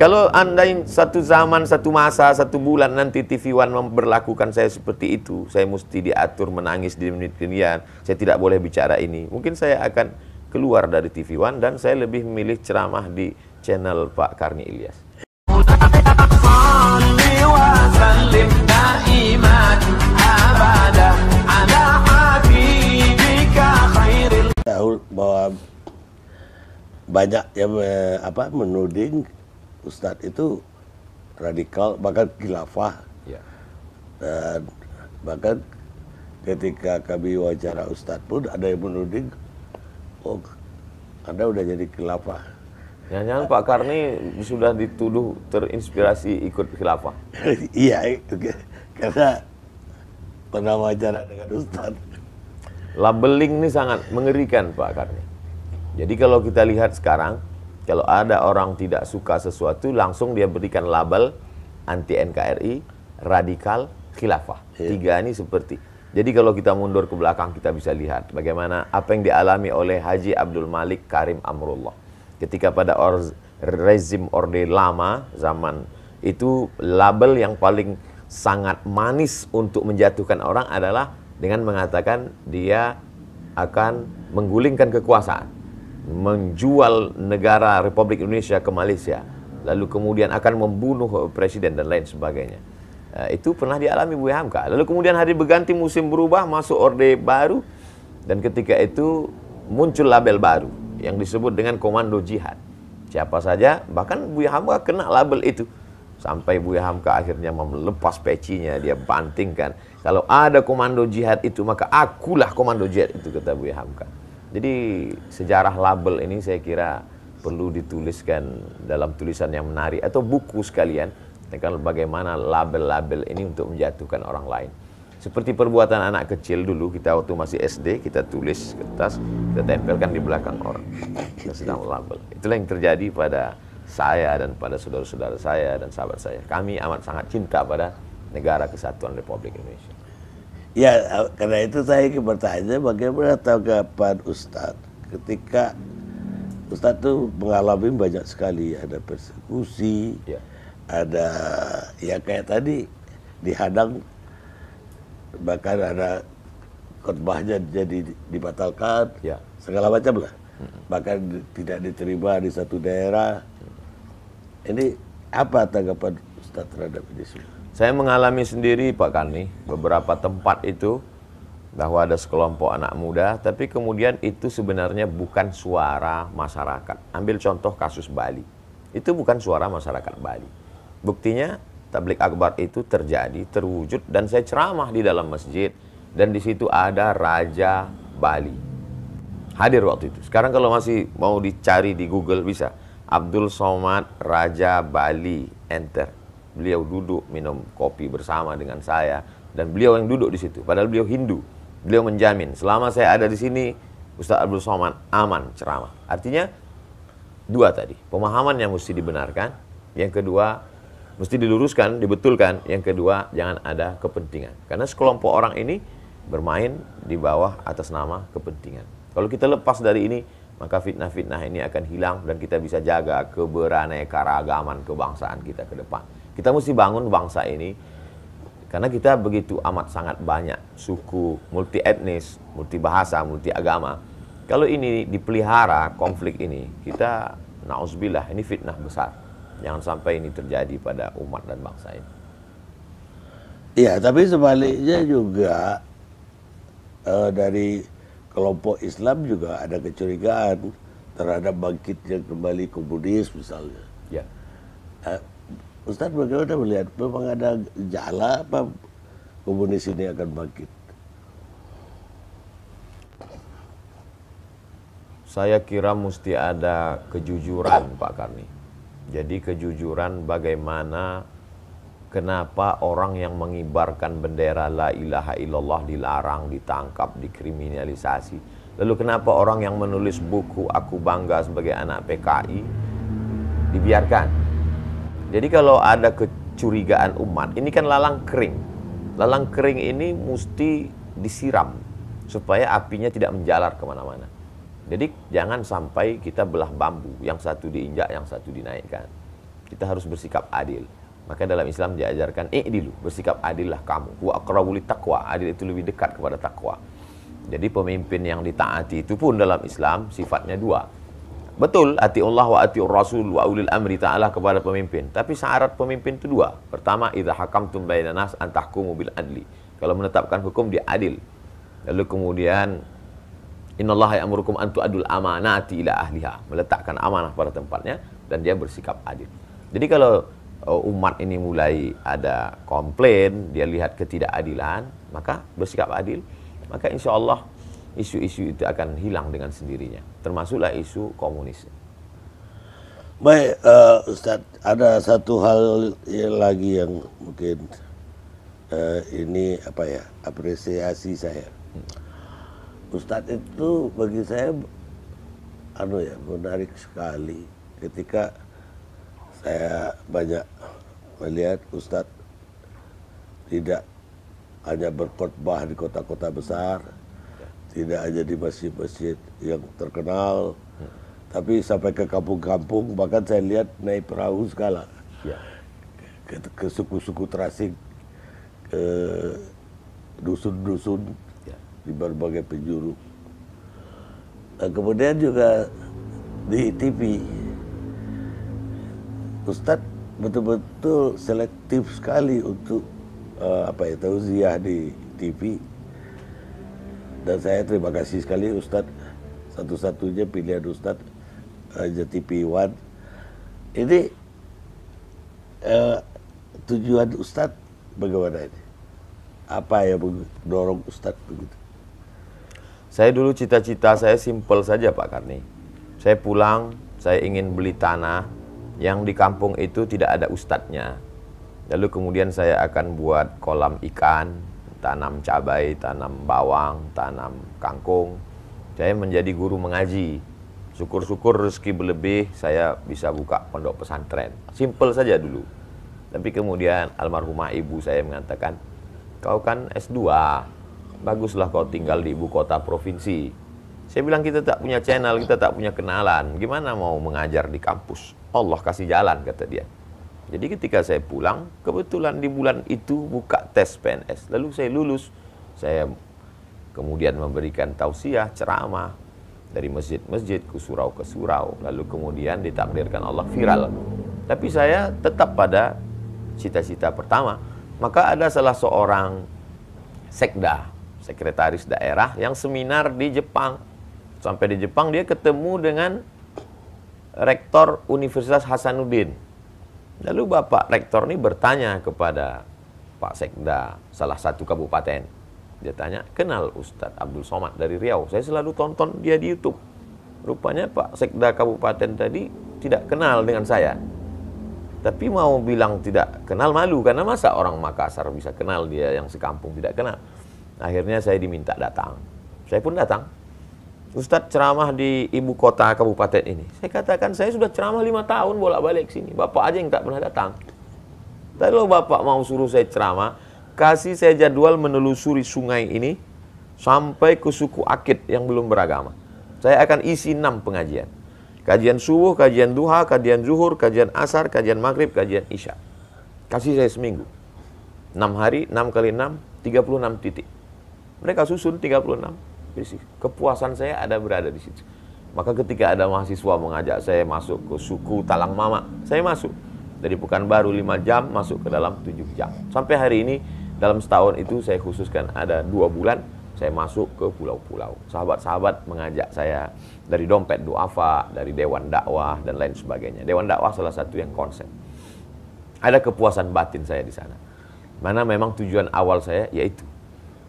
Kalau andai satu zaman, satu masa, satu bulan nanti TV One memperlakukan saya seperti itu, saya mesti diatur menangis di menit kemudian, saya tidak boleh bicara ini. Mungkin saya akan keluar dari TV One dan saya lebih memilih ceramah di channel Pak Karni Ilyas. Tahu bahwa banyak yang menuding Ustadz itu radikal, bahkan khilafah. Ya. Dan bahkan ketika kami wawancara Ustadz pun ada yang menuding, oh Anda udah jadi khilafah. Jangan-jangan Pak Karni sudah dituduh terinspirasi ikut khilafah. Iya, karena pernah wawancara dengan Ustadz. Labeling ini sangat mengerikan Pak Karni. Jadi kalau kita lihat sekarang, kalau ada orang tidak suka sesuatu, langsung dia berikan label anti NKRI, radikal, khilafah. Tiga ini seperti. Jadi kalau kita mundur ke belakang, kita bisa lihat bagaimana apa yang dialami oleh Haji Abdul Malik Karim Amrullah. Ketika pada rezim Orde Lama, zaman itu label yang paling sangat manis untuk menjatuhkan orang adalah dengan mengatakan dia akan menggulingkan kekuasaan, menjual negara Republik Indonesia ke Malaysia, lalu kemudian akan membunuh presiden dan lain sebagainya. Itu pernah dialami Buya Hamka. Lalu kemudian hari berganti, musim berubah, masuk orde baru, dan ketika itu muncul label baru yang disebut dengan komando jihad. Siapa saja, bahkan Buya Hamka kena label itu. Sampai Buya Hamka akhirnya melepas pecinya, dia bantingkan. Kalau ada komando jihad itu, maka akulah komando jihad itu, kata Buya Hamka. Jadi sejarah label ini saya kira perlu dituliskan dalam tulisan yang menarik atau buku sekalian tentang bagaimana label-label ini untuk menjatuhkan orang lain. Seperti perbuatan anak kecil dulu, kita waktu masih SD, kita tulis kertas, kita tempelkan di belakang orang. Kita sedang label. Itulah yang terjadi pada saya dan pada saudara-saudara saya dan sahabat saya. Kami amat sangat cinta pada negara kesatuan Republik Indonesia. Ya, karena itu saya ingin bertanya bagaimana tanggapan Ustadz ketika Ustadz itu mengalami banyak sekali, ada persekusi, ya, ada ya kayak tadi dihadang, bahkan ada khotbahnya jadi dibatalkan, ya, segala macam lah, bahkan tidak diterima di satu daerah. Ini apa tanggapan Ustadz terhadap ini semua? Saya mengalami sendiri Pak Karni, beberapa tempat itu bahwa ada sekelompok anak muda, tapi kemudian itu sebenarnya bukan suara masyarakat. Ambil contoh kasus Bali, itu bukan suara masyarakat Bali. Buktinya tablik akbar itu terjadi, terwujud, dan saya ceramah di dalam masjid, dan di situ ada Raja Bali hadir waktu itu. Sekarang kalau masih mau dicari di Google bisa, Abdul Somad Raja Bali, enter. Beliau duduk minum kopi bersama dengan saya, dan beliau yang duduk di situ. Padahal beliau Hindu. Beliau menjamin selama saya ada di sini, Ustaz Abdul Somad aman ceramah. Artinya dua tadi, pemahaman yang mesti dibenarkan, yang kedua mesti diluruskan, dibetulkan, yang kedua jangan ada kepentingan. Karena sekelompok orang ini bermain di bawah atas nama kepentingan. Kalau kita lepas dari ini, maka fitnah-fitnah ini akan hilang dan kita bisa jaga keberaneka-ragaman kebangsaan kita ke depan. Kita mesti bangun bangsa ini karena kita begitu amat sangat banyak suku, multi etnis, multi bahasa, multi agama. Kalau ini dipelihara konflik ini, kita na'udzubillah, ini fitnah besar. Jangan sampai ini terjadi pada umat dan bangsa ini. Iya, tapi sebaliknya juga dari kelompok Islam juga ada kecurigaan terhadap bangkitnya kembali komunis misalnya. Ya. Ustadz bagaimana melihat, memang ada gejala apa komunis ini akan bangkit? Saya kira mesti ada kejujuran Pak Karni. Jadi kejujuran bagaimana, kenapa orang yang mengibarkan bendera la ilaha illallah dilarang, ditangkap, dikriminalisasi. Lalu kenapa orang yang menulis buku Aku Bangga Sebagai Anak PKI dibiarkan? Jadi kalau ada kecurigaan umat, ini kan lalang kering. Lalang kering ini mesti disiram supaya apinya tidak menjalar kemana-mana. Jadi jangan sampai kita belah bambu, yang satu diinjak, yang satu dinaikkan. kita harus bersikap adil. Maka dalam Islam diajarkan i'dilu, bersikap adillah kamu. Wa aqrabu taqwa, adil itu lebih dekat kepada takwa. Jadi pemimpin yang ditaati itu pun dalam Islam sifatnya dua. Betul, atiullah wa atiur rasul wa ulil amri ta'ala kepada pemimpin. Tapi syarat pemimpin itu dua. Pertama, idza hakamtum bainan nas an tahkumu bil adli. Kalau menetapkan hukum dia adil. Lalu kemudian innallaha ya'murukum an tu'adul amanati ila ahliha, meletakkan amanah pada tempatnya dan dia bersikap adil. Jadi kalau umat ini mulai ada komplain, dia lihat ketidakadilan, maka bersikap adil, maka insya Allah isu-isu itu akan hilang dengan sendirinya, termasuklah isu komunis. Baik, Ustadz, ada satu hal lagi yang mungkin ini apa ya, apresiasi saya. Ustadz itu bagi saya menarik sekali ketika saya banyak melihat Ustadz tidak hanya berkhotbah di kota-kota besar, tidak hanya di masjid-masjid yang terkenal, tapi sampai ke kampung-kampung, bahkan saya lihat naik perahu segala, ke suku-suku terasing, ke dusun-dusun di berbagai penjuru. Dan kemudian juga di TV, Ustadz betul-betul selektif sekali untuk tausiah di TV. Dan saya terima kasih sekali Ustadz, satu-satunya pilihan Ustadz aja TV One. Ini tujuan Ustadz bagaimana ini? Apa yang mendorong Ustadz begitu? Saya dulu cita-cita saya simpel saja Pak Karni. Saya pulang, saya ingin beli tanah yang di kampung itu tidak ada ustadznya. Lalu kemudian saya akan buat kolam ikan, tanam cabai, tanam bawang, tanam kangkung. Saya menjadi guru mengaji. Syukur-syukur rezeki berlebih, saya bisa buka pondok pesantren. Simpel saja dulu. Tapi kemudian almarhumah ibu saya mengatakan, kau kan S2, baguslah kau tinggal di ibu kota provinsi. Saya bilang kita tak punya channel, kita tak punya kenalan. Gimana mau mengajar di kampus? Allah kasih jalan, kata dia. Jadi ketika saya pulang, kebetulan di bulan itu buka tes PNS. Lalu saya lulus. Saya kemudian memberikan tausiah, ceramah dari masjid-masjid ke surau. Lalu kemudian ditakdirkan Allah viral. Tapi saya tetap pada cita-cita pertama. Maka ada salah seorang sekda, sekretaris daerah yang seminar di Jepang. Sampai di Jepang dia ketemu dengan rektor Universitas Hasanuddin. Lalu Bapak rektor ini bertanya kepada Pak Sekda salah satu kabupaten. Dia tanya, kenal Ustadz Abdul Somad dari Riau? Saya selalu tonton dia di YouTube. Rupanya Pak Sekda kabupaten tadi tidak kenal dengan saya. Tapi mau bilang tidak kenal malu, karena masa orang Makassar bisa kenal dia yang sekampung tidak kenal. Akhirnya saya diminta datang. Saya pun datang. Ustadz ceramah di ibu kota kabupaten ini. Saya katakan saya sudah ceramah 5 tahun bolak-balik sini. Bapak aja yang tak pernah datang. Tapi kalau Bapak mau suruh saya ceramah, kasih saya jadwal menelusuri sungai ini sampai ke suku Akit yang belum beragama. Saya akan isi 6 pengajian. Kajian subuh, kajian duha, kajian zuhur, kajian asar, kajian maghrib, kajian isya. Kasih saya seminggu. 6 hari, 6 kali 6, 36 titik. Mereka susun 36. Kepuasan saya ada berada di situ. Maka ketika ada mahasiswa mengajak saya masuk ke suku Talang Mama, saya masuk. Dari Pekanbaru 5 jam, masuk ke dalam 7 jam. Sampai hari ini, dalam setahun itu saya khususkan ada 2 bulan, saya masuk ke pulau-pulau. Sahabat-sahabat mengajak saya dari Dompet Duafa, dari Dewan Dakwah, dan lain sebagainya. Dewan Dakwah salah satu yang konsen. Ada kepuasan batin saya di sana. Mana memang tujuan awal saya, yaitu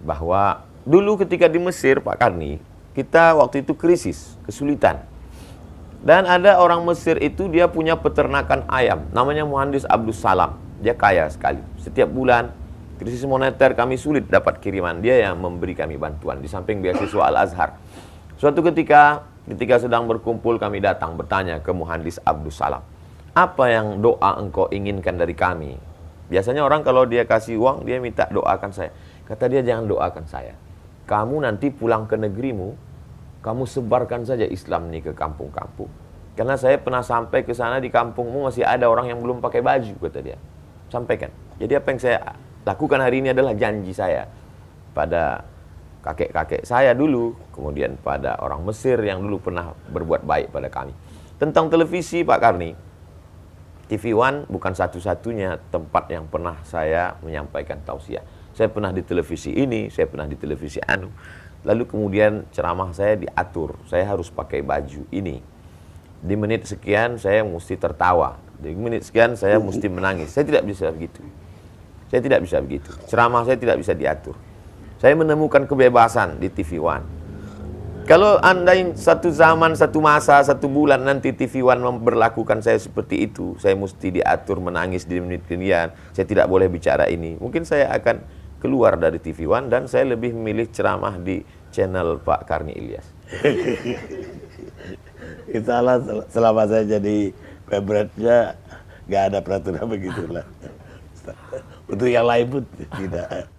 bahwa dulu ketika di Mesir, Pak Karni, kita waktu itu krisis, kesulitan. Dan ada orang Mesir itu dia punya peternakan ayam, namanya Muhandis Abdus Salam. Dia kaya sekali. Setiap bulan, krisis moneter kami sulit dapat kiriman. Dia yang memberi kami bantuan, di samping beasiswa Al-Azhar. Suatu ketika sedang berkumpul kami datang bertanya ke Muhandis Abdus Salam, apa yang doa engkau inginkan dari kami? Biasanya orang kalau dia kasih uang, dia minta doakan saya. Kata dia, jangan doakan saya. Kamu nanti pulang ke negerimu, kamu sebarkan saja Islam ini ke kampung-kampung. Karena saya pernah sampai ke sana, di kampungmu masih ada orang yang belum pakai baju, kata dia. Sampaikan. Jadi apa yang saya lakukan hari ini adalah janji saya pada kakek-kakek saya dulu, kemudian pada orang Mesir yang dulu pernah berbuat baik pada kami. Tentang televisi, Pak Karni, TV One bukan satu-satunya tempat yang pernah saya menyampaikan tausiah. Saya pernah di televisi ini, saya pernah di televisi anu. Lalu kemudian ceramah saya diatur, saya harus pakai baju ini. Di menit sekian saya mesti tertawa, di menit sekian saya mesti menangis. Saya tidak bisa begitu. Saya tidak bisa begitu. Ceramah saya tidak bisa diatur. Saya menemukan kebebasan di TV One. Kalau Anda satu zaman, satu masa, satu bulan nanti TV One memperlakukan saya seperti itu, saya mesti diatur menangis di menit kemudian, saya tidak boleh bicara ini. Mungkin saya akan keluar dari TV One dan saya lebih memilih ceramah di channel Pak Karni Ilyas. Itulah selama saya jadi pemberatnya nggak ada peraturan begitulah. Untuk yang lain pun tidak.